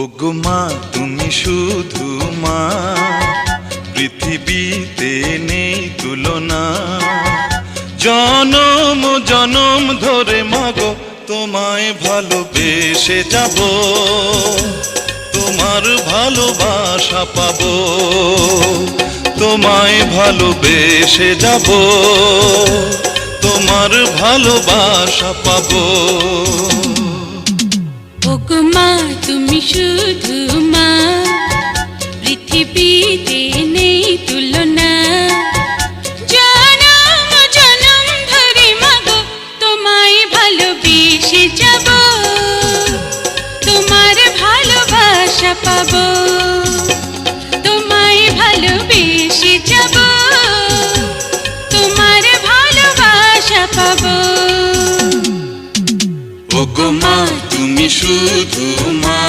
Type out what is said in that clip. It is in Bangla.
ওগো মা তুমি শুধু মা, পৃথিবীতে নেই তুলনা। জনম জনম ধরে মাগো তোমায় ভালোবেসে যাব, তোমার ভালোবাসা পাবো। তোমায় ভালোবেসে যাব, তোমার ভালোবাসা পাবো। ওগো মা তুমি শুধু মা, পৃথিবীতে নেই তুলনা। জনম জনম ধরে মাগো তোমায় ভালোবেসে যাব, তোমার ভালোবাসা পাবো। তোমায় ভালোবেসে যাব, তোমার ভালোবাসা পাবো। ওগো মা তুমি শুধু মা।